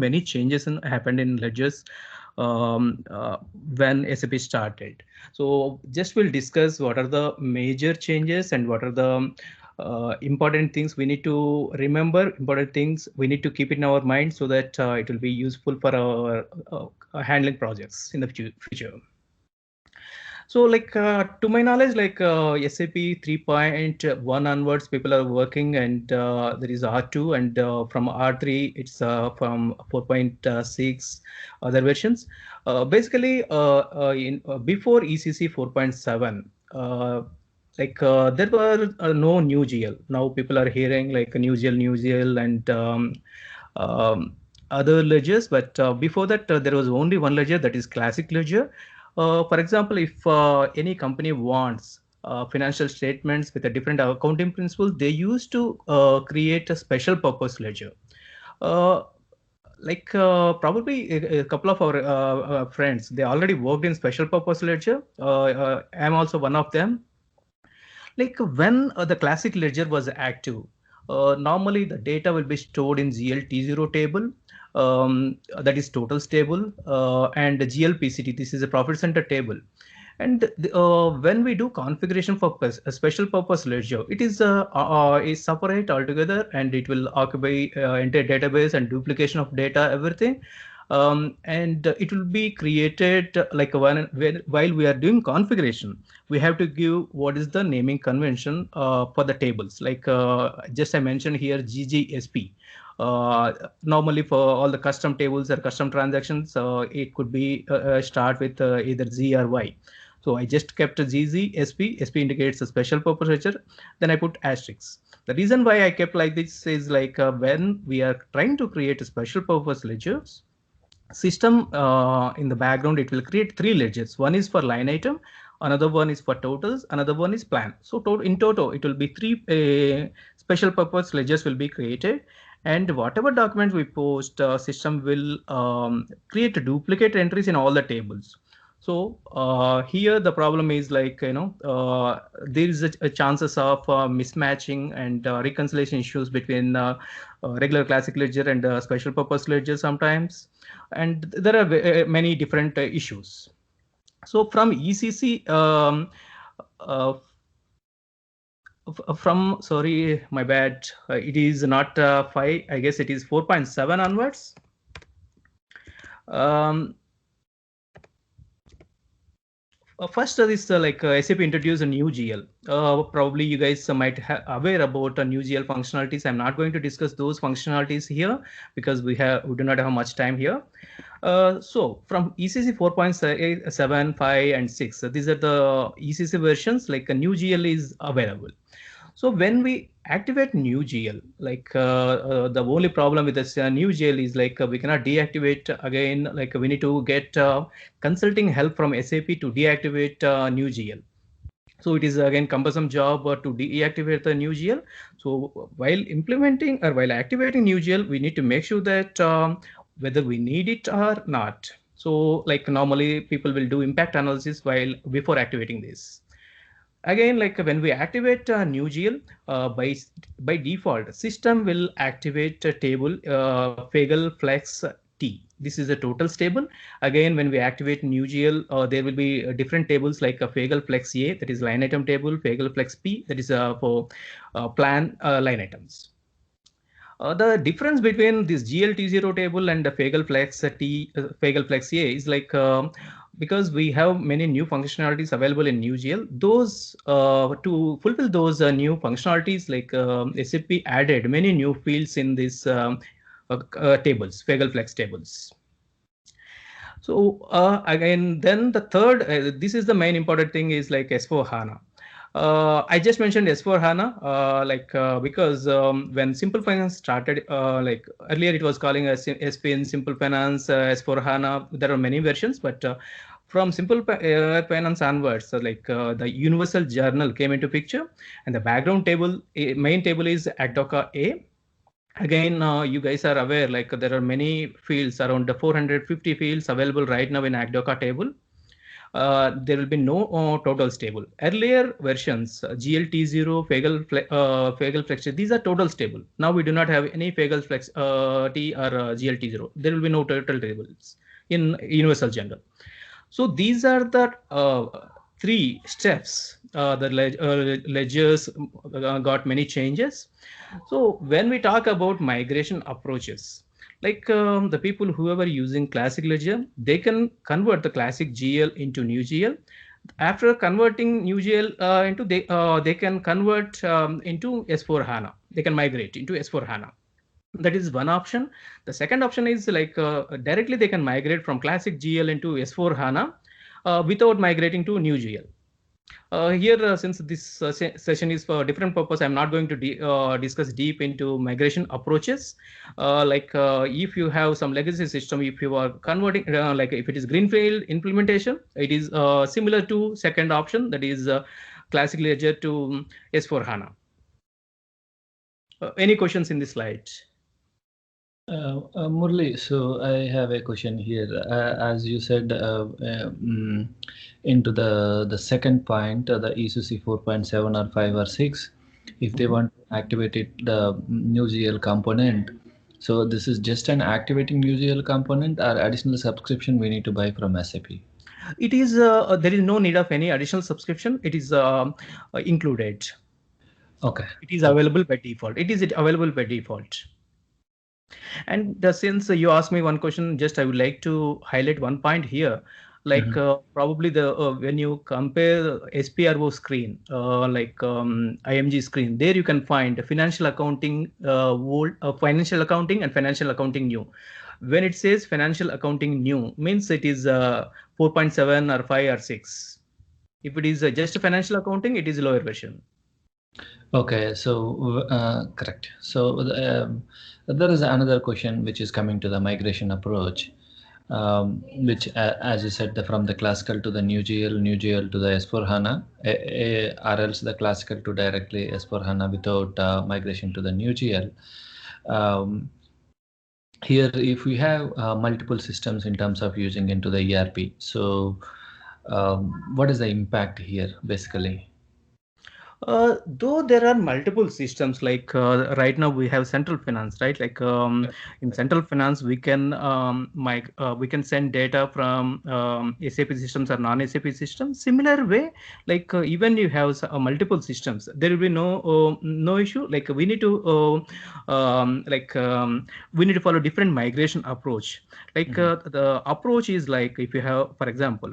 many changes happened in ledgers when SAP started. So just we'll discuss what are the major changes and what are the important things we need to remember, important things we need to keep in our mind so that it will be useful for our handling projects in the future. So like to my knowledge, like SAP 3.1 onwards, people are working, and there is R2, and from R3, it's from 4.6 other versions. Basically, before ECC 4.7, there were no new GL. Now people are hearing like a new GL, and um, other ledgers. But before that, there was only one ledger, that is classic ledger. For example, if any company wants financial statements with a different accounting principle, they used to create a special purpose ledger. Uh, Probably a couple of our friends, they already worked in special purpose ledger. I'm also one of them. Like when the classic ledger was active, normally the data will be stored in GLT0 table, that is totals table, and GLPCT, this is a profit center table. And when we do configuration for a special purpose ledger, it is separate altogether, and it will occupy entire database and duplication of data, everything. And it will be created like while we are doing configuration, we have to give what is the naming convention for the tables. Like just I mentioned here, GGSP. Normally for all the custom tables or custom transactions, it could be start with either Z or Y. So I just kept a GZ, SP. SP indicates a special purpose ledger. Then I put asterisk. The reason why I kept like this is like when we are trying to create a special purpose ledgers, system in the background, it will create three ledgers. One is for line item, another one is for totals, another one is plan. So in total, it will be three special purpose ledgers will be created. And whatever documents we post, system will create duplicate entries in all the tables. So here the problem is like, there is a chances of mismatching and reconciliation issues between regular classic ledger and special purpose ledger sometimes. And there are many different issues. So from ECC, uh, from, sorry, my bad, it is not 5, I guess it is 4.7 onwards. Um, First, this SAP introduced a new GL. Probably you guys might aware about new GL functionalities. I'm not going to discuss those functionalities here because we do not have much time here. So from ECC 4.7, 5, and 6, these are the ECC versions. Like a new GL is available. So when we activate new GL, the only problem with this new GL is like we cannot deactivate again. Like we need to get consulting help from SAP to deactivate new GL. So it is again cumbersome job to deactivate the new GL. So while implementing or while activating new GL, we need to make sure that whether we need it or not. So like normally people will do impact analysis while before activating this. Again, like when we activate a new GL, by default, system will activate a table Fagel Flex T. This is a totals table. Again, when we activate new GL, there will be different tables like a Fagel Flex A, that is line item table, Fagel Flex P, that is for plan line items. The difference between this GLT0 table and the Fagel Flex Fagel Flex A is like because we have many new functionalities available in NewGL. Those to fulfill those new functionalities, like SAP added many new fields in these tables, Fagel Flex tables. So again, then the third, this is the main important thing, is like S4 HANA. I just mentioned S4 HANA, because when Simple Finance started, like earlier it was calling as SPN Simple Finance, S4 HANA. There are many versions, but from Simple Finance onwards, so the Universal Journal came into picture, and the background table, main table is ACDOCA A. Again, you guys are aware, there are many fields, around the 450 fields available right now in ACDOCA table. there will be no totals table. Earlier versions, GLT0, Fagel flexure, these are totals table. Now we do not have any Fagel flex T or GLT0. There will be no total tables in universal general. So these are the three steps. The ledgers got many changes. So when we talk about migration approaches, like the people who are using classic ledger, they can convert the classic GL into new GL. After converting new GL into they can convert into S4 HANA. They can migrate into S4 HANA. That is one option. The second option is like directly they can migrate from classic GL into S4 HANA without migrating to new GL. Here, since this session is for a different purpose, I'm not going to discuss deep into migration approaches. If you have some legacy system, if you are converting, like if it is greenfield implementation, it is similar to second option, that is classic ledger to S4 HANA. Any questions in this slide? Murli, so I have a question here. As you said, into the second point, the ECC 4.7 or 5 or 6, if they want to activate it, the new GL component. So this is just an activating new GL component or additional subscription we need to buy from SAP? It is there is no need of any additional subscription. It is included. Okay. It is available by default. It is available by default. And since you asked me one question, just I would like to highlight one point here. Like probably the when you compare SPRO screen, IMG screen, there you can find financial accounting old, financial accounting and financial accounting new. When it says financial accounting new, means it is 4.7 or 5 or 6. If it is just financial accounting, it is a lower version. Okay, so correct. So there is another question which is coming to the migration approach, which, as you said, from the classical to the new GL to the S4 HANA, or else the classical to directly S4 HANA without migration to the new GL. Here, if we have multiple systems in terms of using into the ERP, so what is the impact here, basically? Though there are multiple systems, like right now we have central finance, right? Like in central finance, we can we can send data from SAP systems or non-SAP systems. Similar way, like even you have multiple systems, there will be no issue. Like we need to we need to follow different migration approach. Like the approach is like if you have, for example,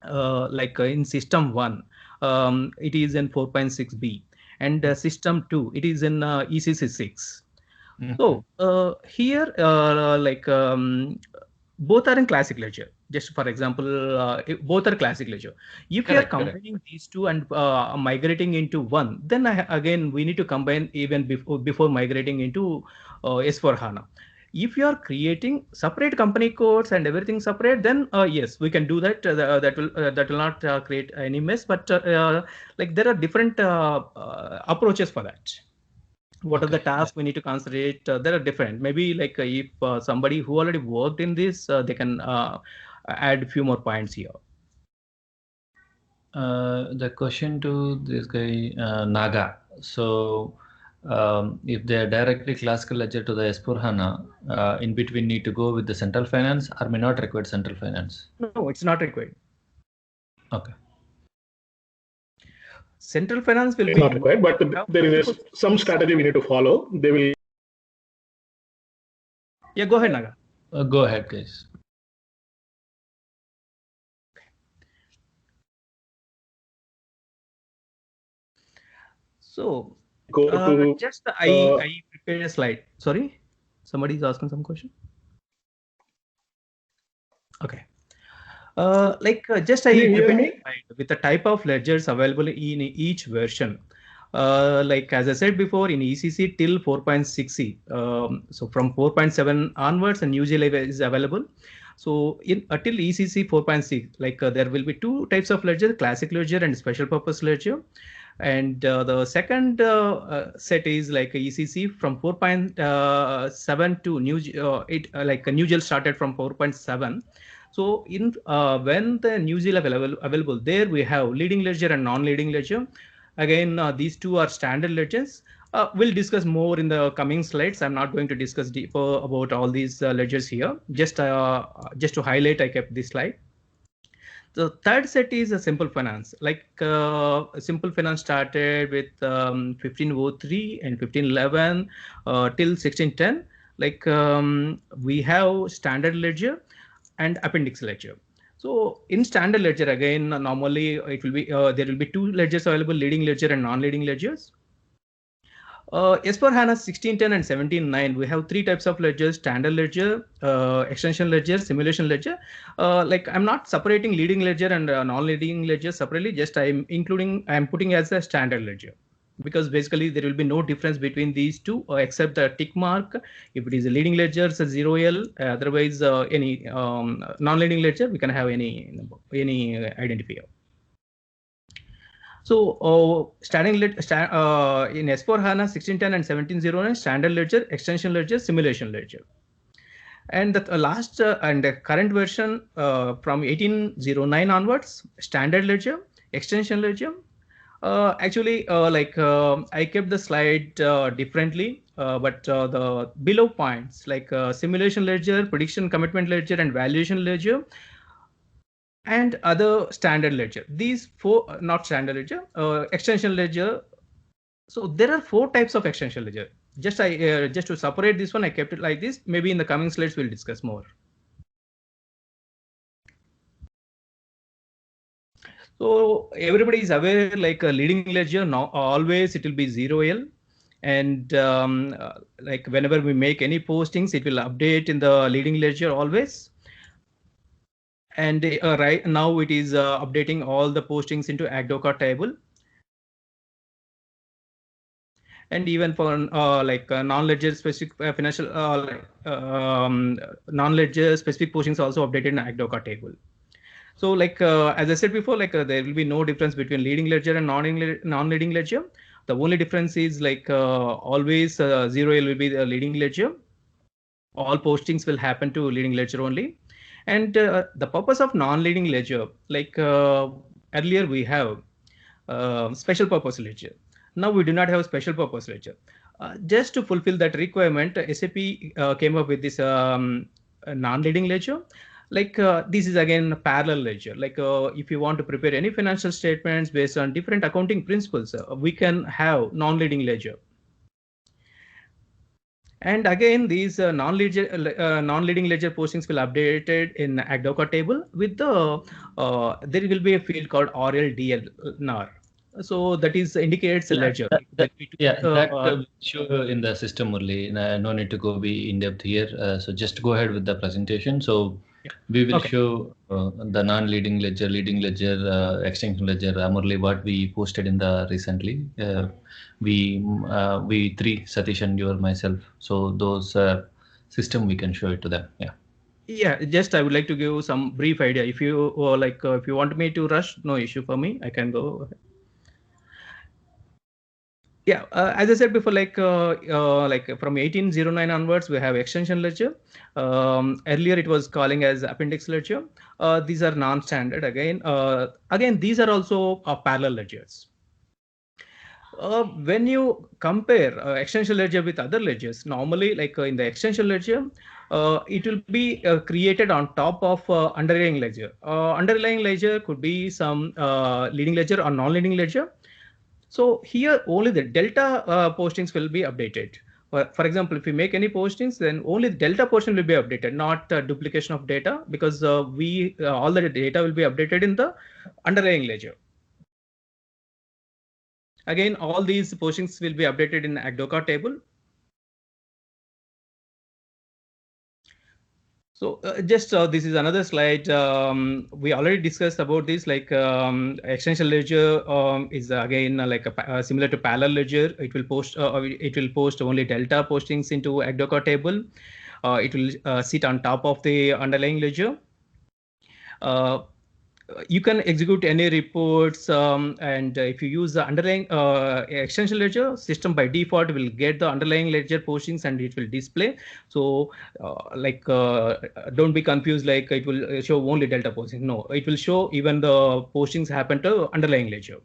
in system 1. It is in 4.6b, and system 2, it is in ECC 6. So here, both are in classic ledger. Just for example, both are classic ledger. If you are combining these two and migrating into one, then again we need to combine even before migrating into S4 HANA. If you are creating separate company codes and everything separate, then yes, we can do that. That will not create any mess. But like there are different approaches for that. What are the tasks we need to consider? There are different. Maybe like if somebody who already worked in this, they can add a few more points here. The question to this guy Naga. So if they are directly classical ledger to the S4 HANA, in between need to go with the central finance or may not require central finance? No, it's not required. Okay. Central finance will be not required, but there is some strategy we need to follow. They will. Yeah, go ahead, Naga. Go ahead, guys. So go to just I prepared a slide. Sorry, somebody is asking some question. Okay. Just I prepared with the type of ledgers available in each version. Like as I said before, in ECC till 4.6c. So from 4.7 onwards, a new GL is available. So in till ECC 4.6, like there will be two types of ledger: classic ledger and special purpose ledger. And the second set is like ECC from 4.7 to new like a new GL started from 4.7. So in when the new GL available, there we have leading ledger and non-leading ledger. Again, these two are standard ledgers. We'll discuss more in the coming slides. I'm not going to discuss deeper about all these ledgers here. Just to highlight, I kept this slide. The third set is a simple finance. Like simple finance started with 1503 and 1511 till 1610. Like we have standard ledger and appendix ledger. So in standard ledger, again, normally it will be there will be two ledgers available: leading ledger and non-leading ledgers. S/4HANA 1610 and 1709, we have three types of ledgers: standard ledger, extension ledger, simulation ledger. Like I'm not separating leading ledger and non-leading ledger separately, just I'm putting as a standard ledger, because basically there will be no difference between these two except the tick mark. If it is a leading ledger, it's a 0L. Otherwise, any non-leading ledger, we can have any identifier. So in S/4HANA 1610 and 1709, standard ledger, extension ledger, simulation ledger. And the last and the current version from 1809 onwards, standard ledger, extension ledger. Actually, I kept the slide differently, but the below points like simulation ledger, prediction commitment ledger, and valuation ledger, and other standard ledger. These four, not standard ledger, extension ledger. So there are four types of extension ledger. Just to separate this one, I kept it like this. Maybe in the coming slides we'll discuss more. So everybody is aware, like a leading ledger, now always it will be 0L. And like whenever we make any postings, it will update in the leading ledger always. And right now it is updating all the postings into Agdoka table. And even for non-ledger specific financial non-ledger specific postings also updated in Agdoka table. So like as I said before, like there will be no difference between leading ledger and non-leading ledger. The only difference is like always 0L will be the leading ledger. All postings will happen to leading ledger only. And the purpose of non-leading ledger, like earlier we have special purpose ledger. Now we do not have special purpose ledger. Just to fulfill that requirement, SAP came up with this non-leading ledger. Like this is again a parallel ledger. Like if you want to prepare any financial statements based on different accounting principles, we can have non-leading ledger. And again, these non-leading ledger postings will updated in Agdoka table with the there will be a field called RLDNR. So that is indicates a ledger. That show in the system only. No need to go be in depth here. So just go ahead with the presentation. So we will show the non-leading ledger, leading ledger, extension ledger, Murli, what we posted in the recently. We three, Satish and you or myself. So those system we can show it to them. Yeah, just I would like to give some brief idea. If you if you want me to rush, no issue for me. I can go ahead. Yeah, as I said before, like from 1809 onwards, we have extension ledger. Earlier it was calling as appendix ledger. These are non-standard again. Again, these are also parallel ledgers. When you compare extension ledger with other ledgers, normally like in the extension ledger, it will be created on top of underlying ledger. Underlying ledger could be some leading ledger or non-leading ledger. So here only the delta postings will be updated. For example, if we make any postings, then only the delta portion will be updated, not duplication of data, because all the data will be updated in the underlying ledger. Again, all these postings will be updated in the Agdoka table. So just this is another slide. We already discussed about this. Like extension ledger is again like similar to parallel ledger. It will post only delta postings into Agdoka table. It will sit on top of the underlying ledger. you can execute any reports, and if you use the underlying extension ledger, system by default will get the underlying ledger postings and it will display. So don't be confused, like it will show only delta postings. No, it will show even the postings happen to underlying ledger.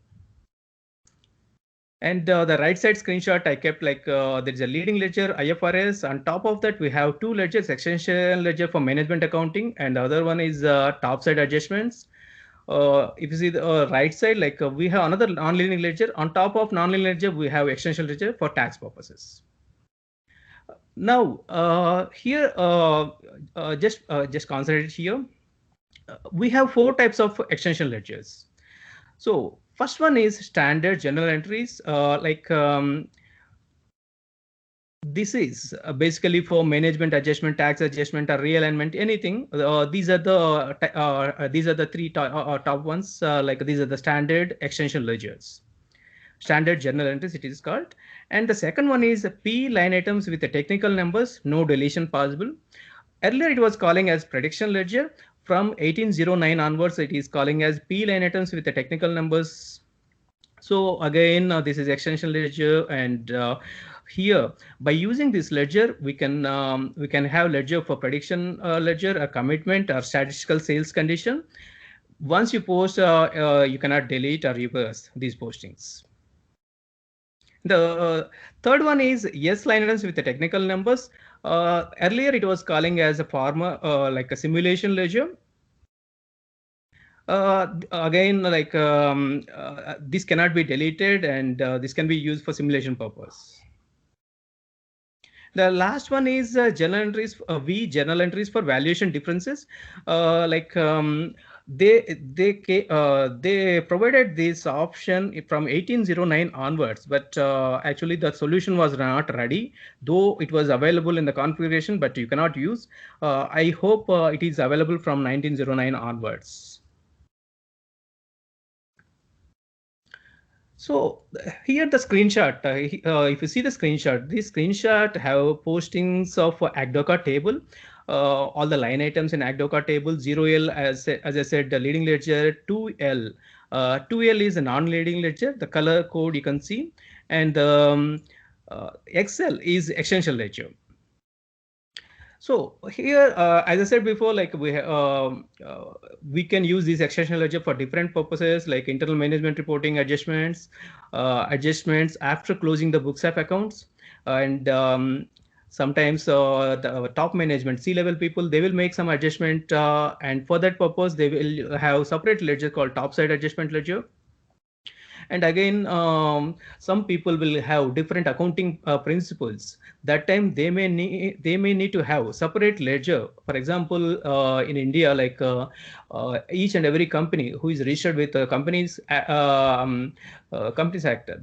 And the right side screenshot I kept, like there is a leading ledger IFRS. On top of that, we have two ledgers: extension ledger for management accounting, and the other one is top side adjustments. If you see the right side, like we have another non-linear ledger. On top of non-linear ledger, we have extension ledger for tax purposes. Now here, just concentrate here. We have four types of extension ledgers. So first one is standard journal entries. This is basically for management adjustment, tax adjustment, or realignment, anything. These are the three top ones. These are the standard extension ledgers. Standard journal entries, it is called. And the second one is P line items with the technical numbers, no deletion possible. Earlier it was calling as prediction ledger. From 1809 onwards, it is calling as P line items with the technical numbers. So again, this is extension ledger, and here by using this ledger, we can have ledger for prediction ledger, a commitment, or statistical sales condition. Once you post, you cannot delete or reverse these postings. The third one is yes line items with the technical numbers. Earlier it was calling as a former like a simulation ledger. Again, this cannot be deleted, and this can be used for simulation purpose. The last one is journal entries, journal entries for valuation differences. They provided this option from 1809 onwards, but actually the solution was not ready, though it was available in the configuration, but you cannot use. I hope it is available from 1909 onwards. So here the screenshot, if you see the screenshot, this screenshot have postings of ACDOCA table, all the line items in ACDOCA table. 0L, as I said, the leading ledger. 2L, 2L is a non-leading ledger. The color code you can see, and XL is extension ledger. So here, as I said before, like we can use this extension ledger for different purposes, like internal management reporting, adjustments after closing the books of accounts, and sometimes the top management, C-level people, they will make some adjustment, and for that purpose, they will have separate ledger called top side adjustment ledger. And again, some people will have different accounting principles. That time they may need to have separate ledger. For example, in India, like each and every company who is registered with Companies Act,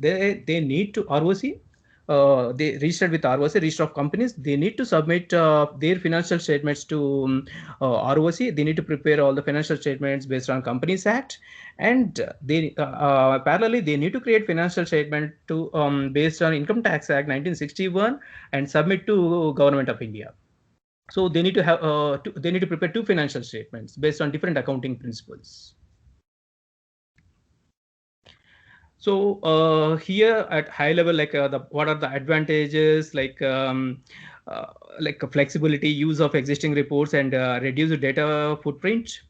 they need to ROC. They registered with ROC, Register of Companies. They need to submit their financial statements to ROC. They need to prepare all the financial statements based on Companies Act, and they parallelly they need to create financial statement to based on Income Tax Act 1961 and submit to Government of India. So they need to have they need to prepare two financial statements based on different accounting principles. So here at high level, like what are the advantages, like flexibility, use of existing reports, and reduce data footprint.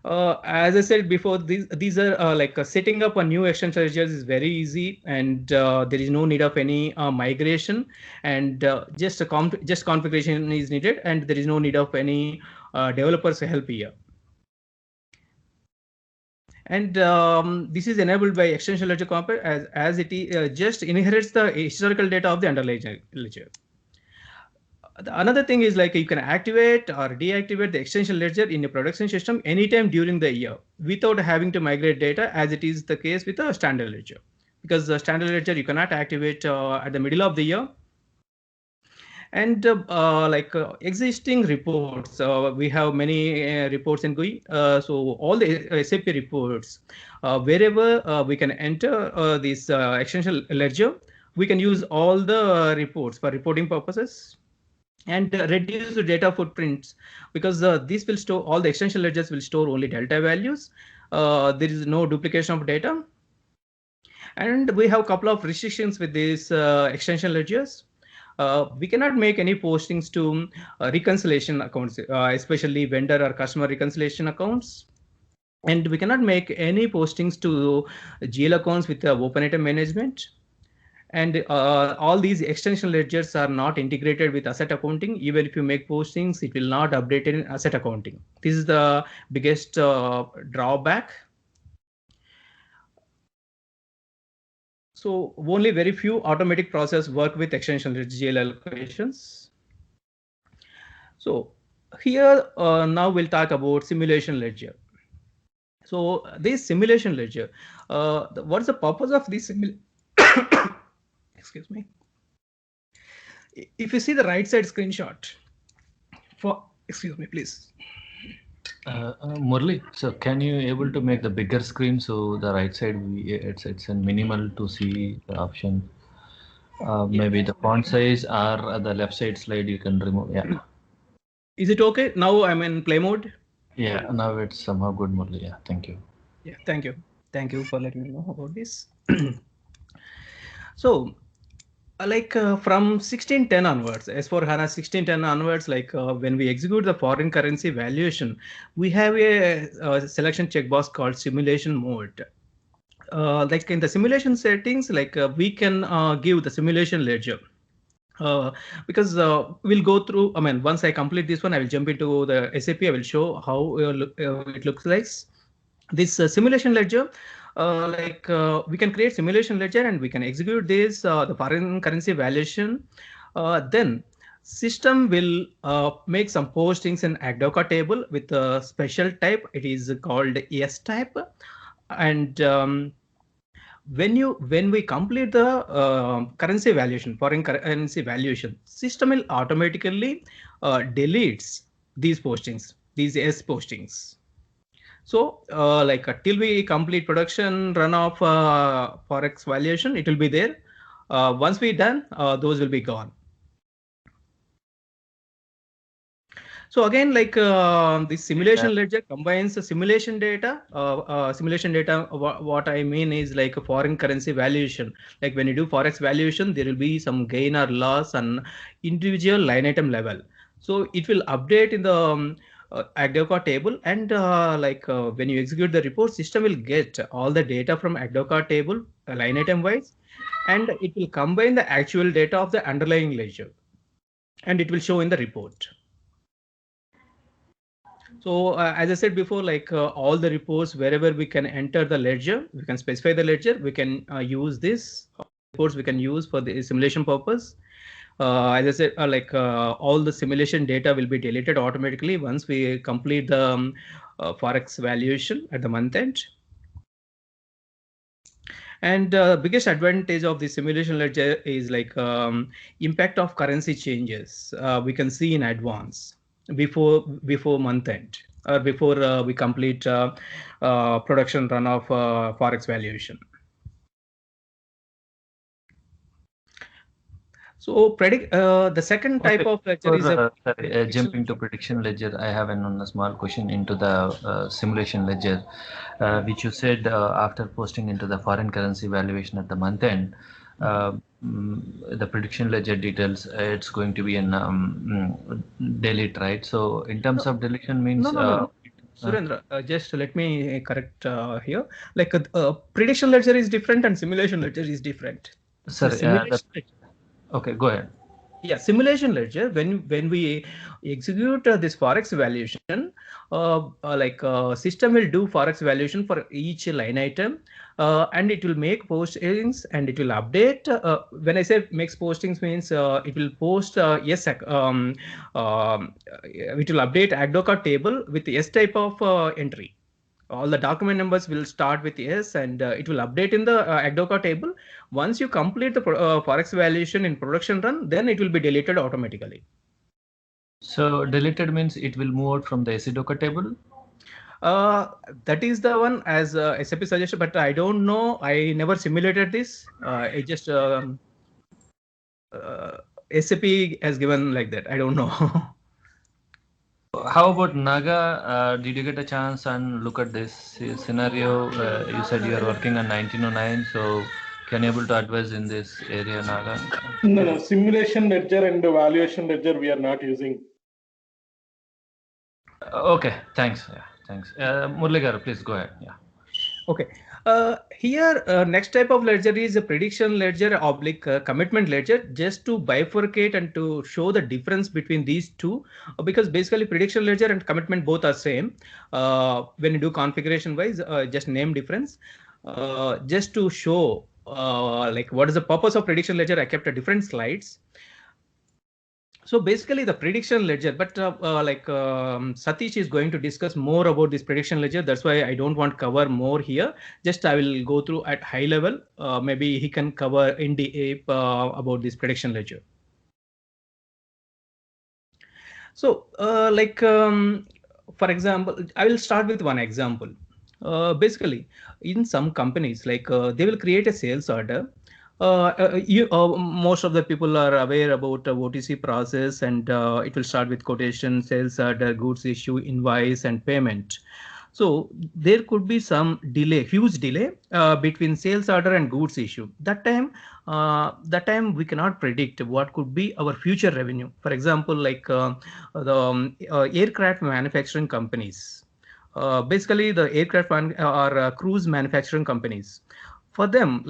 As I said before, these are setting up a new extension ledgers is very easy, and there is no need of any migration, and just configuration is needed, and there is no need of any developers help here. And this is enabled by extension ledger comp as it just inherits the historical data of the underlying ledger. Another thing is like you can activate or deactivate the extension ledger in a production system anytime during the year without having to migrate data, as it is the case with a standard ledger. Because the standard ledger you cannot activate at the middle of the year. And existing reports, we have many reports in GUI. So all the SAP reports, wherever we can enter this extension ledger, we can use all the reports for reporting purposes. and reduce the data footprints, because this will store, all the extension ledgers will store only delta values. There is no duplication of data. And we have a couple of restrictions with these extension ledgers. We cannot make any postings to reconciliation accounts, especially vendor or customer reconciliation accounts. And we cannot make any postings to GL accounts with open item management. And all these extension ledgers are not integrated with asset accounting. Even if you make postings, it will not update in asset accounting. This is the biggest drawback. So only very few automatic processes work with extension GL allocations. So here now we'll talk about simulation ledger. So this simulation ledger, what's the purpose of this excuse me. If you see the right side screenshot, excuse me, please. Murli, so can you able to make the bigger screen so the right side it's in minimal to see the option? Maybe the font size or the left side slide you can remove. Yeah. Is it okay? Now I'm in play mode. Yeah, now it's somehow good, Murli. Yeah, thank you. Yeah, thank you. Thank you for letting me know about this. So from 1610 onwards, S/4HANA 1610 onwards, when we execute the foreign currency valuation, we have a selection checkbox called simulation mode. Like in the simulation settings, we can give the simulation ledger. Because we'll go through, once I complete this one, I will jump into the SAP. I will show how it looks like. This simulation ledger, we can create simulation ledger and we can execute this, the foreign currency valuation. Then system will make some postings in Agdoka table with a special type. It is called S type. And when we complete the currency valuation, foreign currency valuation, system will automatically deletes these postings, these S postings. So till we complete production run of forex valuation, it will be there. Once we done, those will be gone. So again, the simulation ledger combines the simulation data. What I mean is like a foreign currency valuation. Like when you do forex valuation, there will be some gain or loss on individual line item level. So it will update in the Agdoka table, and when you execute the report, system will get all the data from Agdoka table line item wise, and it will combine the actual data of the underlying ledger, and it will show in the report. So as I said before, all the reports, wherever we can enter the ledger, we can specify the ledger, we can use this reports we can use for the simulation purpose. As I said, all the simulation data will be deleted automatically once we complete the forex valuation at the month end. And biggest advantage of the simulation ledger is impact of currency changes. We can see in advance before month end or before we complete production run of forex valuation. So the second type of ledger is jumping to prediction ledger. I have a small question into the simulation ledger, which you said after posting into the foreign currency valuation at the month end, the prediction ledger details, it's going to be in delete, right? So in terms of deletion means no. Surendra, just let me correct here. Prediction ledger is different and simulation ledger is different. Sorry, okay, go ahead. Yeah, simulation ledger, when we execute this forex valuation, system will do forex valuation for each line item, and it will make postings and it will update. When I say makes postings means it will post it will update Agdoka table with the S type of entry. All the document numbers will start with S, and it will update in the Agdoka table. Once you complete the forex valuation in production run, then it will be deleted automatically. So deleted means it will move out from the Agdoka table? That is the one as SAP suggested, but I don't know. I never simulated this. I just SAP has given like that. I don't know. How about Naga? Did you get a chance and look at this scenario? You said you are working on 1909, so can you able to advise in this area, Naga? No, simulation ledger and valuation ledger we are not using. Okay, thanks. Yeah, thanks. Murli garu, please go ahead. Yeah. Okay. Here, next type of ledger is a prediction ledger oblique commitment ledger, just to bifurcate and to show the difference between these two, because basically prediction ledger and commitment both are same. When you do configuration wise, just name difference. Just to show like what is the purpose of prediction ledger, I kept a different slides. So basically the prediction ledger, but Satish is going to discuss more about this prediction ledger. That's why I don't want to cover more here. Just I will go through at high level. Maybe he can cover in depth about this prediction ledger. So for example, I will start with one example. Basically, in some companies, they will create a sales order. Most of the people are aware about OTC process, and it will start with quotation, sales order, goods issue, invoice, and payment. So there could be some delay, huge delay between sales order and goods issue. That time we cannot predict what could be our future revenue. For example, the aircraft manufacturing companies. Basically, the aircraft or cruise manufacturing companies. For them,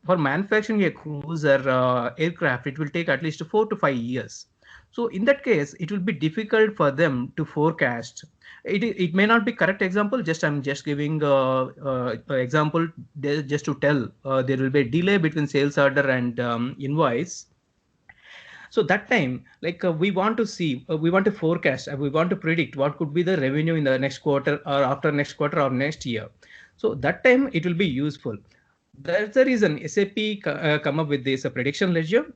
for manufacturing a cruiser aircraft, it will take at least 4 to 5 years. So in that case, it will be difficult for them to forecast. It may not be correct example. I'm just giving example just to tell there will be a delay between sales order and invoice. So that time, we want to see, we want to forecast, we want to predict what could be the revenue in the next quarter or after next quarter or next year. So that time it will be useful. That's the reason SAP come up with this prediction ledger.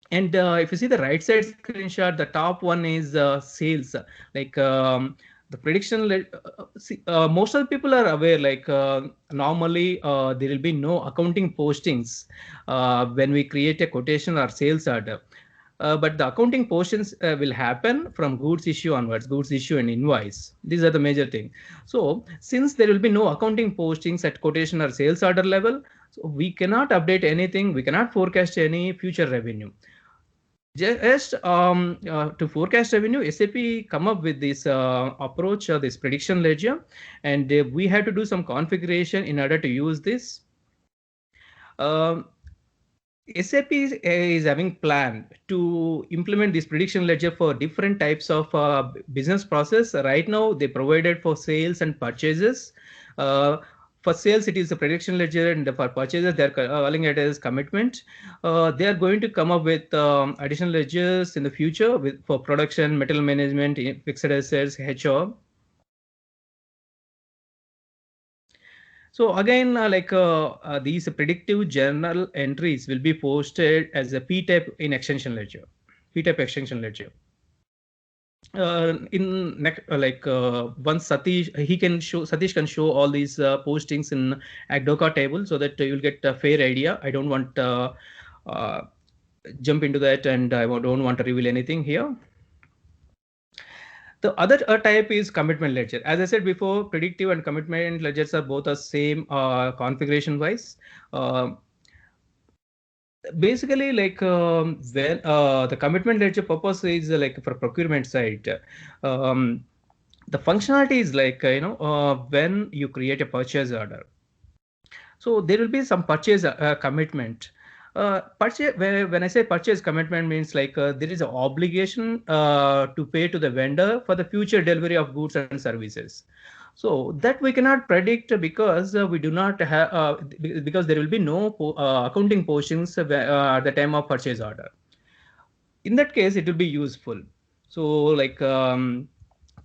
And if you see the right side screenshot, the top one is sales. The prediction, most of the people are aware, normally there will be no accounting postings when we create a quotation or sales order. But the accounting portions will happen from goods issue onwards, goods issue and invoice. These are the major thing. So since there will be no accounting postings at quotation or sales order level, so we cannot update anything. We cannot forecast any future revenue. Just to forecast revenue, SAP come up with this approach, this prediction ledger, and we have to do some configuration in order to use this. SAP is having plan to implement this prediction ledger for different types of business process. Right now, they provided for sales and purchases. For sales, it is a prediction ledger, and for purchases, they're calling it as commitment. They are going to come up with additional ledgers in the future for production, material management, fixed assets, HR. So again, these predictive journal entries will be posted as a P-type in extension ledger, P-type extension ledger. Once Satish can show all these postings in Agdoka table, so that you'll get a fair idea. I don't want to jump into that, and I don't want to reveal anything here. The other type is commitment ledger. As I said before, predictive and commitment ledgers are both the same configuration wise. Basically, when the commitment ledger purpose is for procurement side, the functionality is when you create a purchase order. So there will be some purchase commitment. When I say purchase commitment means there is an obligation to pay to the vendor for the future delivery of goods and services. So that we cannot predict because we do not have because there will be no accounting portions at the time of purchase order. In that case, it will be useful. So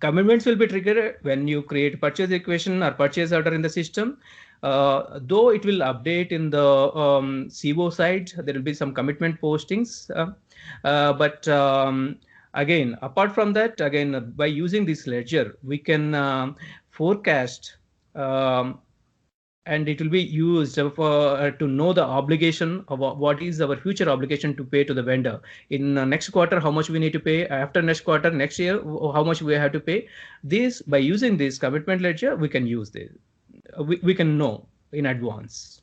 commitments will be triggered when you create purchase equation or purchase order in the system. Though it will update in the CO side, there will be some commitment postings. But again, apart from that, again, by using this ledger, we can forecast and it will be used for to know the obligation of what is our future obligation to pay to the vendor in next quarter, how much we need to pay, after next quarter, next year, how much we have to pay. This, by using this commitment ledger, we can use this. We can know in advance.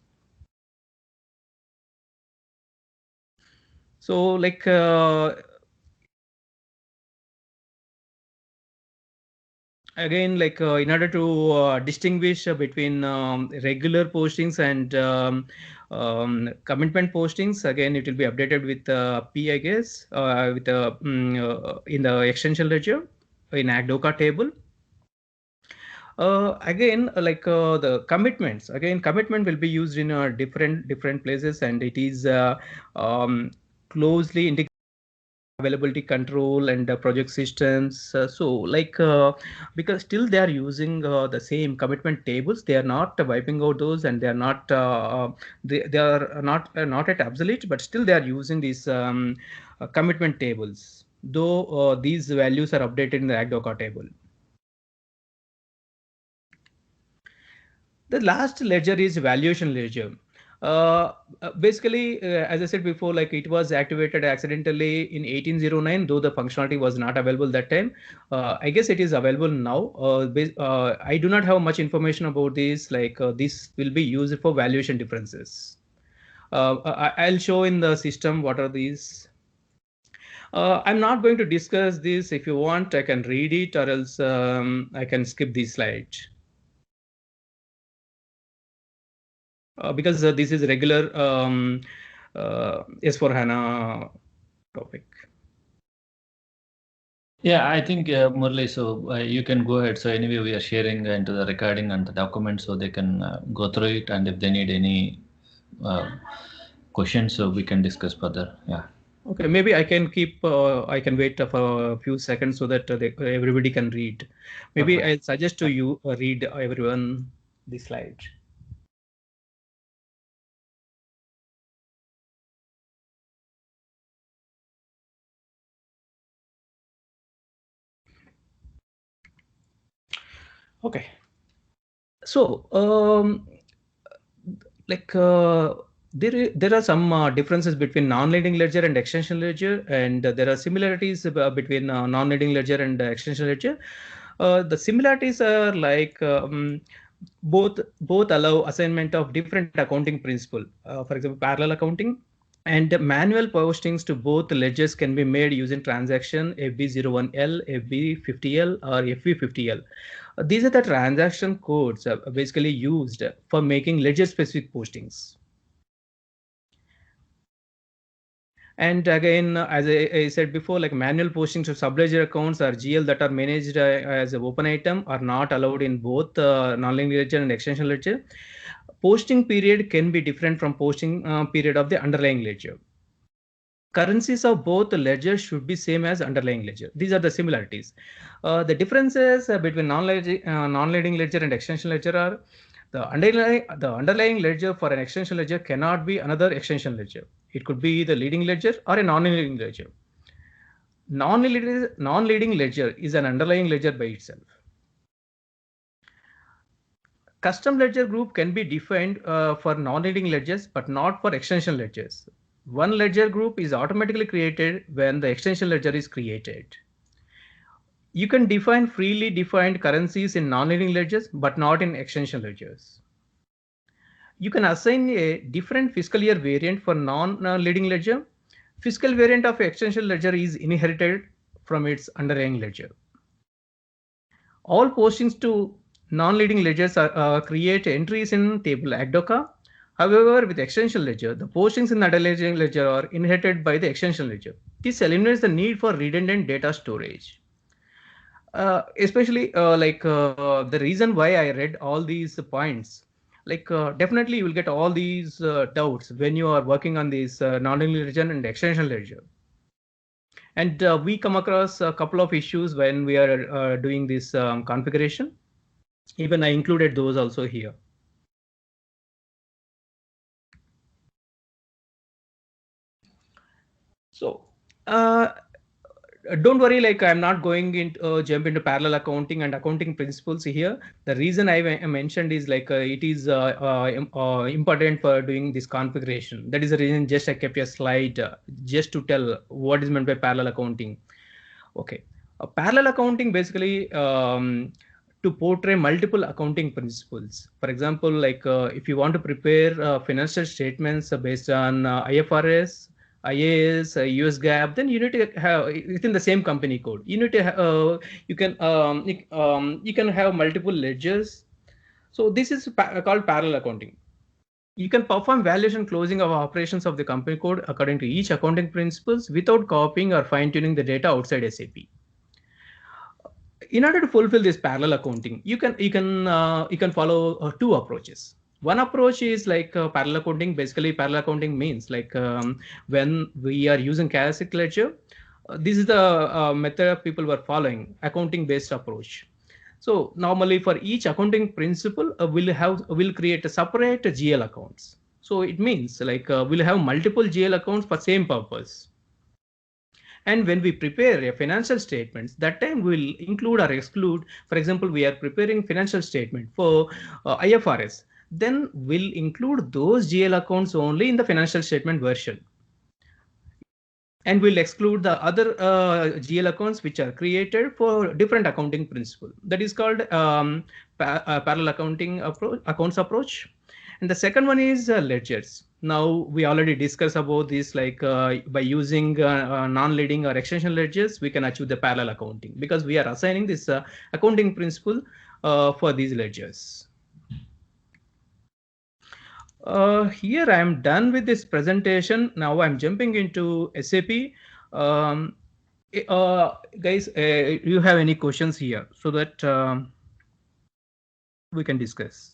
So like again, like in order to distinguish between regular postings and commitment postings, again it will be updated with P, I guess, with in the extension ledger in ACDOCA table. Again, like the commitments, again commitment will be used in different places, and it is closely integrated availability control and project systems. So like because still they are using the same commitment tables, they are not wiping out those, and they are not they are not at obsolete, but still they are using these commitment tables, though these values are updated in the ACDOCA table. The last ledger is valuation ledger. Basically, as I said before, like it was activated accidentally in 1809, though the functionality was not available that time. I guess it is available now. I do not have much information about this. Like this will be used for valuation differences. I'll show in the system what are these. I'm not going to discuss this. If you want, I can read it, or else I can skip this slide. Because this is regular S4HANA topic. Yeah, I think Murli, so you can go ahead. So anyway, we are sharing into the recording and the document, so they can go through it, and if they need any questions, so we can discuss further. Yeah. Okay, maybe I can keep. I can wait for a few seconds so that everybody can read. Maybe Okay. I'll suggest to you read everyone the slide. Okay. So like there are some differences between non-leading ledger and extension ledger, and there are similarities between non-leading ledger and extension ledger. The similarities are like both allow assignment of different accounting principle. For example, parallel accounting and manual postings to both ledgers can be made using transaction FB01L, FB50L, or FB50L. These are the transaction codes basically used for making ledger specific postings. And again, as I said before, like manual postings to subledger accounts or GL that are managed as an open item are not allowed in both non-linear ledger and extension ledger. Posting period can be different from posting period of the underlying ledger. Currencies of both ledgers should be same as underlying ledger. These are the similarities. The differences between non-leading ledger and extension ledger are the underlying ledger for an extension ledger cannot be another extension ledger. It could be the leading ledger or a non-leading ledger. Non-leading ledger is an underlying ledger by itself. Custom ledger group can be defined for non-leading ledgers, but not for extension ledgers. One ledger group is automatically created when the extension ledger is created. You can define freely defined currencies in non-leading ledgers, but not in extension ledgers. You can assign a different fiscal year variant for non-leading ledger. Fiscal variant of extension ledger is inherited from its underlying ledger. All postings to non-leading ledgers create entries in table ACDOCA. However, with extension ledger, the postings in the underlying ledger are inherited by the extension ledger. This eliminates the need for redundant data storage. Especially the reason why I read all these points, like definitely you will get all these doubts when you are working on this non-linear ledger and extension ledger. And we come across a couple of issues when we are doing this configuration. Even I included those also here. So Don't worry, like I'm not going into jump into parallel accounting and accounting principles here. The reason I mentioned is like it is important for doing this configuration. That is the reason just I kept a slide just to tell what is meant by parallel accounting. Okay, parallel accounting basically to portray multiple accounting principles. For example, like if you want to prepare financial statements based on IFRS, IAS, US GAAP, then you need to have within the same company code. You need to you can have multiple ledgers. So this is called parallel accounting. You can perform valuation closing of operations of the company code according to each accounting principles without copying or fine tuning the data outside SAP. In order to fulfill this parallel accounting, you can follow two approaches. One approach is like parallel accounting. Basically, parallel accounting means like when we are using classic ledger, this is the method people were following, accounting based approach. So normally for each accounting principle, we'll create a separate GL accounts. So it means like we'll have multiple GL accounts for same purpose. And when we prepare a financial statements, that time we'll include or exclude. For example, we are preparing financial statement for IFRS. Then we'll include those GL accounts only in the financial statement version. And we'll exclude the other GL accounts which are created for different accounting principle. That is called parallel accounting accounts approach. And the second one is ledgers. Now we already discussed about this, like by using non-leading or extension ledgers, we can achieve the parallel accounting because we are assigning this accounting principle for these ledgers. Here I am done with this presentation. Now I'm jumping into SAP. Guys, you have any questions here so that we can discuss?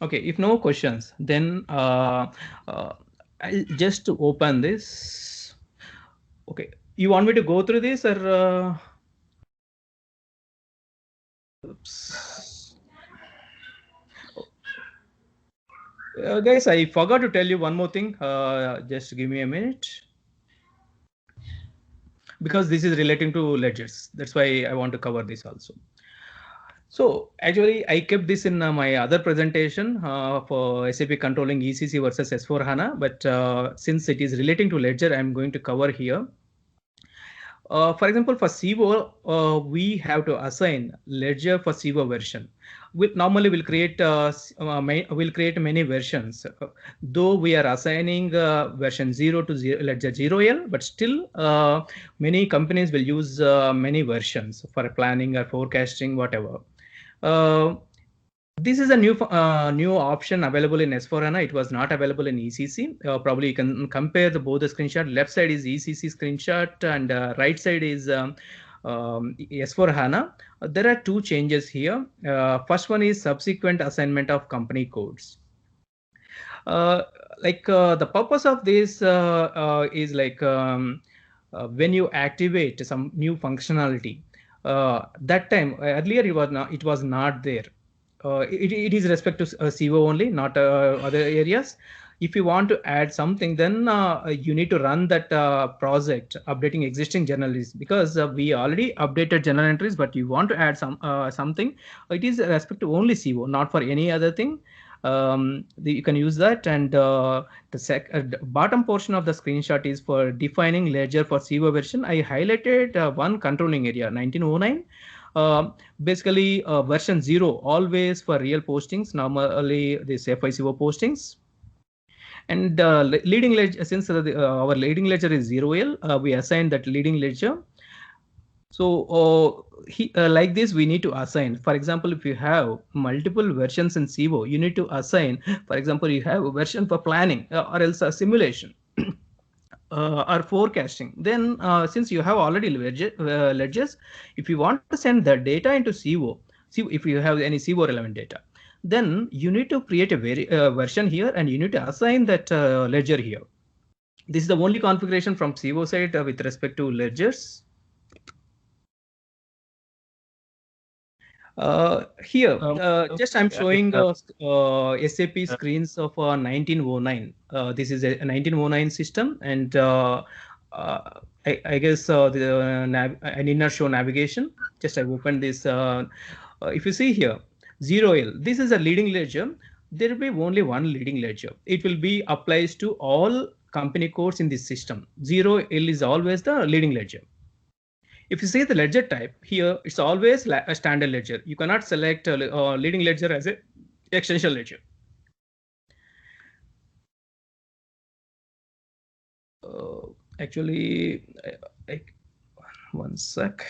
Okay, if no questions, then I'll just open this. Okay, you want me to go through this or? Oops. Guys, I forgot to tell you one more thing. Just give me a minute. Because this is relating to ledgers. That's why I want to cover this also. So actually, I kept this in my other presentation for SAP controlling ECC versus S4HANA. But since it is relating to ledger, I'm going to cover here. For example, for CIVO, we have to assign ledger for CIVO version. Normally we'll create many versions. Though we are assigning version 0 to ledger 0L, but still many companies will use many versions for planning or forecasting, whatever. This is a new option available in S4HANA. It was not available in ECC. Probably you can compare both the screenshot. Left side is ECC screenshot and right side is S4HANA. There are two changes here. First one is subsequent assignment of company codes. The purpose of this is like when you activate some new functionality. That time earlier it was not there. It is respect to CIVO only, not other areas. If you want to add something, then you need to run that project updating existing journal entries, because we already updated journal entries, but you want to add something. It is respect to only CIVO, not for any other thing. You can use that. And the bottom portion of the screenshot is for defining ledger for CIVO version. I highlighted one controlling area, 1909. Basically version 0 always for real postings, normally this FICO postings. And leading ledger, since our leading ledger is 0L, we assign that leading ledger. So like this, we need to assign. For example, if you have multiple versions in CIVO, you need to assign. For example, you have a version for planning or else a simulation. Or forecasting. Then since you have already ledgers, if you want to send the data into CIVO, if you have any CIVO relevant data, then you need to create a version here and you need to assign that ledger here. This is the only configuration from CIVO side with respect to ledgers. Here, just I'm Yeah, showing SAP screens of 1909. This is a 1909 system, and I guess I need not show navigation. Just I opened this. If you see here, 0L, this is a leading ledger. There will be only one leading ledger. It will be applies to all company codes in this system. 0L is always the leading ledger. If you see the ledger type here, it's always a standard ledger. You cannot select a leading ledger as a extension ledger. Actually, one sec.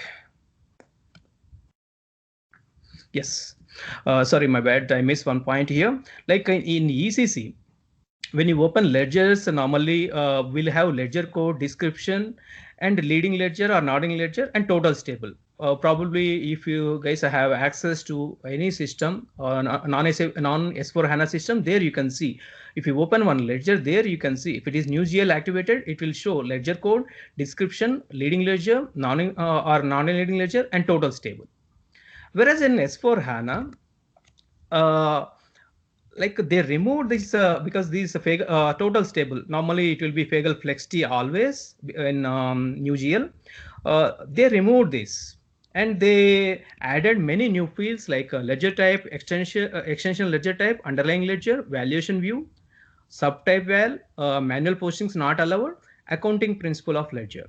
Yes, sorry, my bad. I missed one point here. Like in ECC, when you open ledgers, normally we'll have ledger code description and leading ledger or nodding ledger and totals table. Probably if you guys have access to any system or non S4 HANA system, there you can see. If you open one ledger, there you can see if it is new GL activated, it will show ledger code, description, leading ledger, or non-leading ledger, and totals table. Whereas in S4 HANA, like they removed this because these totals table, normally it will be Fagel FlexT always in new GL. They removed this and they added many new fields like ledger type, extension ledger type, underlying ledger, valuation view, subtype val, manual postings not allowed, accounting principle of ledger.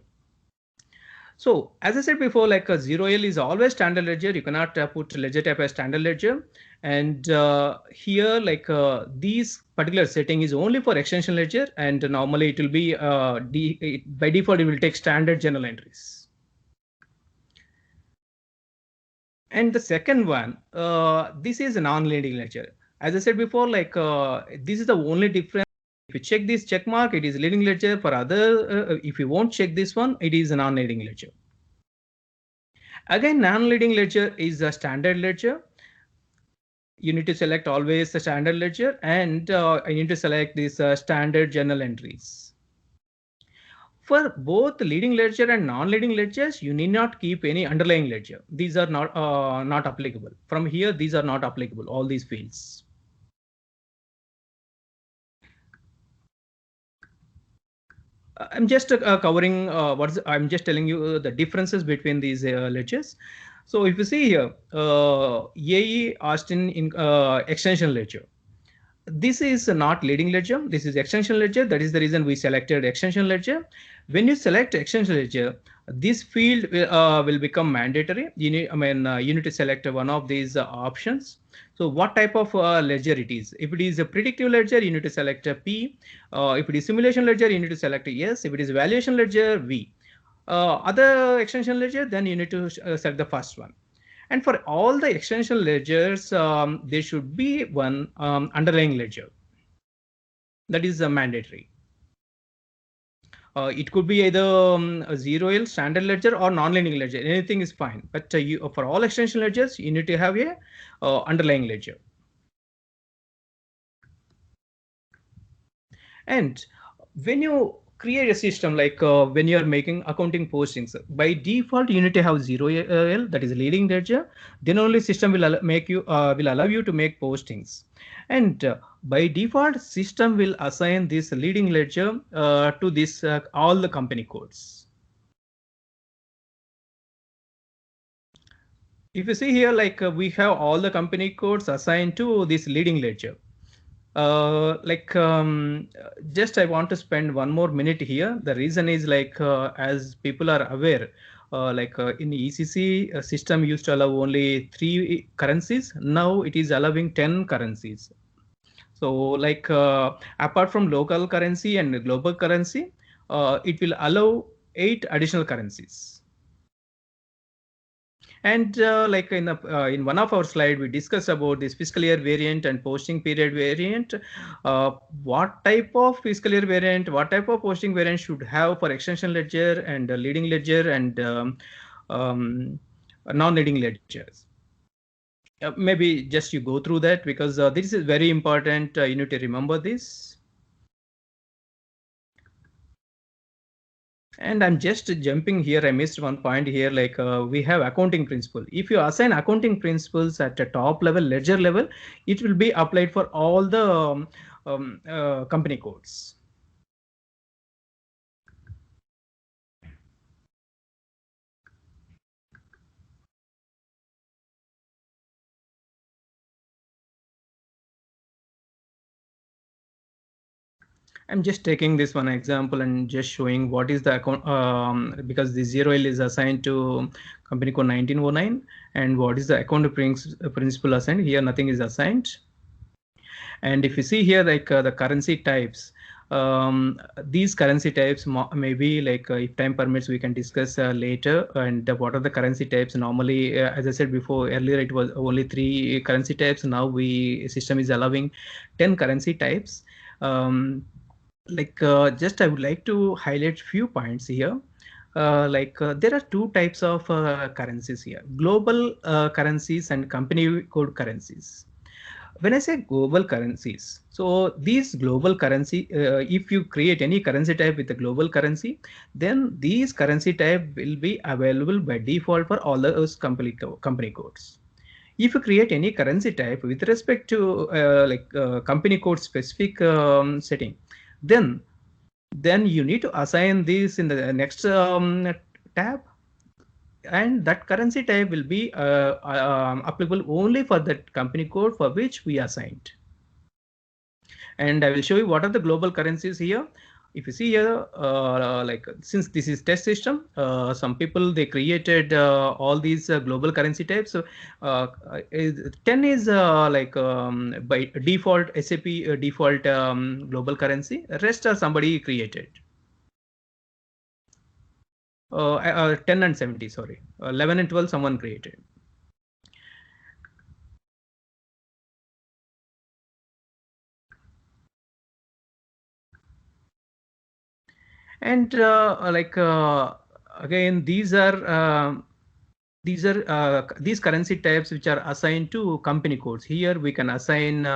So as I said before, like a 0L is always standard ledger. You cannot put ledger type as standard ledger. And here, like these particular setting is only for extension ledger, and normally it will be by default it will take standard journal entries. And the second one, this is a non-leading ledger. As I said before, like this is the only difference. If you check this check mark, it is leading ledger. For other, if you won't check this one, it is a non-leading ledger. Again, non-leading ledger is a standard ledger. You need to select always the standard ledger, and I need to select these standard journal entries. For both leading ledger and non-leading ledgers, you need not keep any underlying ledger. These are not applicable. From here, these are not applicable, all these fields. I'm just covering I'm just telling you the differences between these ledgers. So if you see here, AE Austin in extension ledger. This is not leading ledger. This is extension ledger. That is the reason we selected extension ledger. When you select extension ledger, this field will become mandatory. You need to select one of these options. So what type of ledger it is? If it is a predictive ledger, you need to select a P. If it is simulation ledger, you need to select a yes. If it is valuation ledger, V. Other extension ledger, then you need to select the first one. And for all the extension ledgers, there should be one underlying ledger. That is mandatory. It could be either a 0L standard ledger or non-leading ledger. Anything is fine. But for all extension ledgers, you need to have a underlying ledger. And when you create a system like when you are making accounting postings, by default you need to have 0L, that is a leading ledger. Then only system will allow you to make postings. And by default, system will assign this leading ledger to this all the company codes. If you see here, like we have all the company codes assigned to this leading ledger. Just I want to spend one more minute here. The reason is like as people are aware, in ECC system used to allow only 3 currencies. Now it is allowing 10 currencies. So like apart from local currency and global currency, it will allow 8 additional currencies. And like in one of our slides, we discussed about this fiscal year variant and posting period variant. What type of fiscal year variant, what type of posting variant should have for extension ledger and leading ledger and non-leading ledgers? Maybe just you go through that because this is very important. You need to remember this. And I'm just jumping here. I missed one point here. Like we have accounting principle. If you assign accounting principles at a top level, ledger level, it will be applied for all the company codes. I'm just taking this one example and just showing what is the account because the 0L is assigned to company code 1909, and what is the account principal assigned here. Nothing is assigned. And if you see here, like the currency types, these currency types maybe like if time permits we can discuss later. And what are the currency types normally, as I said before, earlier it was only 3 currency types. Now system is allowing 10 currency types. Just I would like to highlight few points here. There are 2 types of currencies here: global currencies and company code currencies. When I say global currencies, so these global currency, if you create any currency type with a global currency, then these currency type will be available by default for all those company codes. If you create any currency type with respect to company code specific setting, then you need to assign this in the next tab, and that currency type will be applicable only for that company code for which we assigned. And I will show you what are the global currencies here. If you see here, since this is test system, some people they created all these global currency types. So 10 is by default SAP default global currency. Rest are somebody created. 10 and 70, sorry, 11 and 12 someone created. And again, these currency types which are assigned to company codes. Here we can assign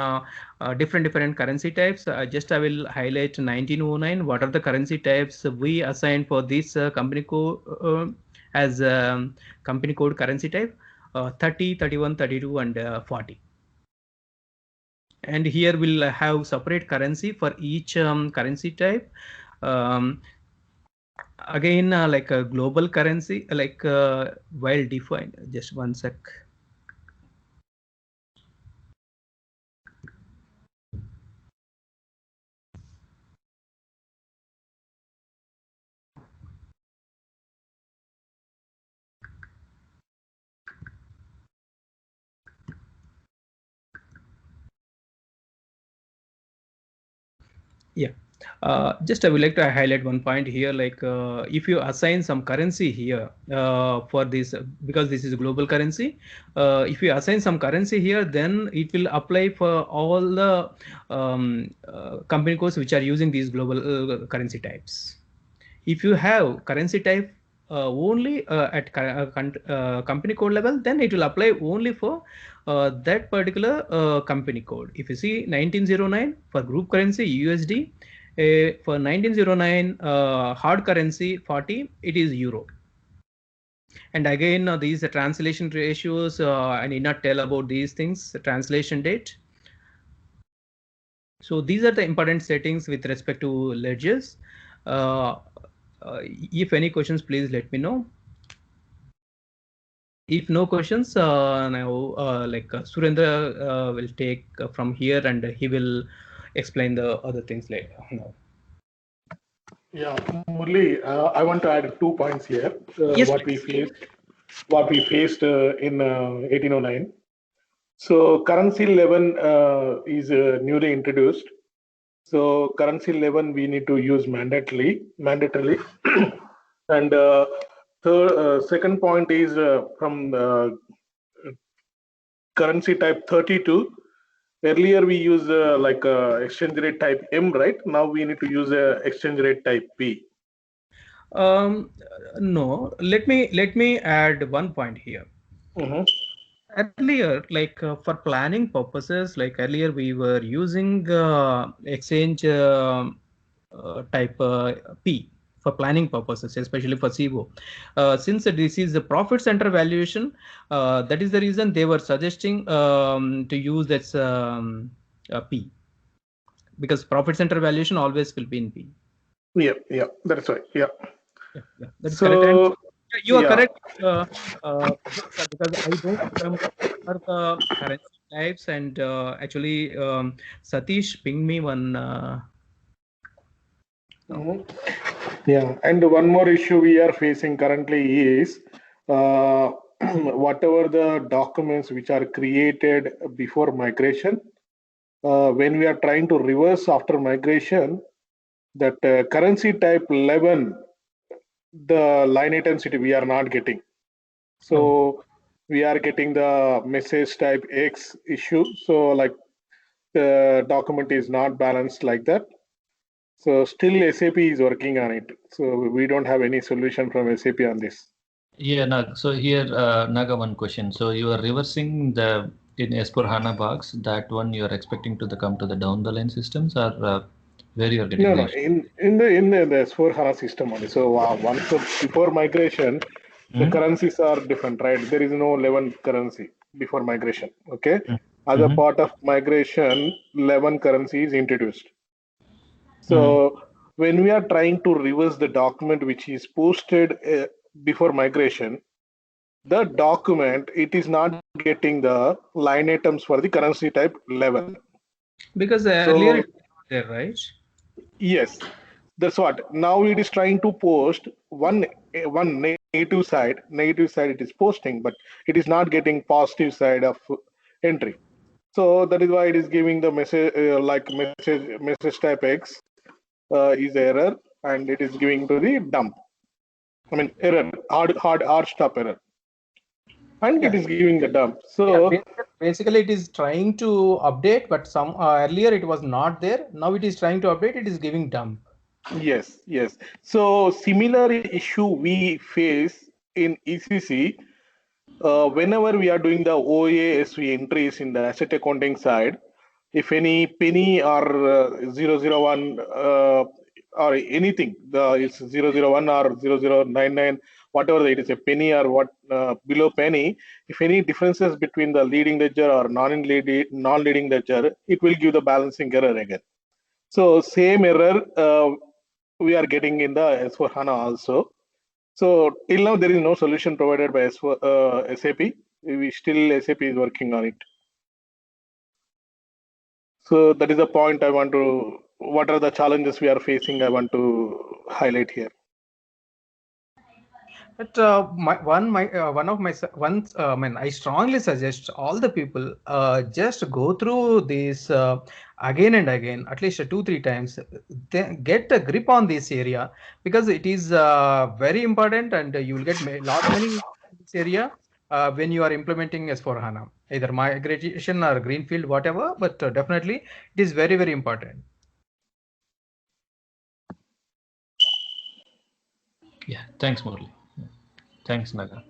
different currency types. I will highlight 1909. What are the currency types we assign for this company code as company code currency type? 30, 31, 32, and 40. And here we'll have separate currency for each currency type. Again, like a global currency, well defined. Just one sec. Yeah. Just I would like to highlight one point here. If you assign some currency here for this, because this is a global currency, if you assign some currency here, then it will apply for all the company codes which are using these global currency types. If you have currency type only at company code level, then it will apply only for that particular company code. If you see 1909 for group currency USD, for 1909 hard currency 40, it is euro. And again, these translation ratios, I need not tell about these things. Translation date. So these are the important settings with respect to ledgers. If any questions, please let me know. If no questions, now Surendra will take from here, and he will explain the other things later. No. Yeah, Murli, I want to add 2 points here. Yes, what we faced in 1809. So currency 11 is newly introduced. So currency 11 we need to use mandatorily. And second point is from currency type 32. Earlier we use exchange rate type M, right? Now we need to use exchange rate type P. No, let me add one point here. Earlier, for planning purposes, earlier we were using exchange type P. for planning purposes, especially for CO. Since this is the profit center valuation, that is the reason they were suggesting to use that P, because profit center valuation always will be in P. Yeah, that's right. Yeah. That's So, correct. And you are yeah. correct, because I don't remember the currency types, and actually Satish pinged me one. Yeah, and one more issue we are facing currently is whatever the documents which are created before migration, when we are trying to reverse after migration, that currency type 11, the line intensity we are not getting. So we are getting the message type X issue. So like the document is not balanced like that. So still SAP is working on it. So we don't have any solution from SAP on this. Yeah, Nag. So here, Naga, one question. So you are reversing the in S4HANA box, that one you are expecting to come to the down the line systems, or where you are getting No, the issue? in the S4 HANA system only. So once before migration, the currencies are different, right? There is no 11 currency before migration. Okay, as a part of migration, 11 currency is introduced. So when we are trying to reverse the document which is posted before migration, the document, it is not getting the line items for the currency type 11. Because earlier it was not there, right? Yes, that's what. Now it is trying to post one negative side. Negative side it is posting, but it is not getting positive side of entry. So that is why it is giving the message like message type X is error, and it is giving to the dump. I mean error, hard stop error, and it is giving the dump. So basically it is trying to update, but some earlier it was not there. Now it is trying to update. It is giving dump. yes. So similar issue we face in ECC. Whenever we are doing the OASV entries in the asset accounting side, if any penny or 001 or anything, it's 001 or 0099, whatever it is, a penny or what below penny, if any differences between the leading ledger or non-leading ledger, it will give the balancing error again. So same error we are getting in the S4 HANA also. So till now there is no solution provided by SAP. SAP is working on it. So that is the point I want to. What are the challenges we are facing? I want to highlight here. But I strongly suggest all the people just go through this again and again, at least 2-3 times, get a grip on this area, because it is very important, and you will get a lot many in this area when you are implementing S4HANA, either migration or greenfield, whatever. But definitely it is very, very important. Yeah, thanks, Murli. Thanks, Naga.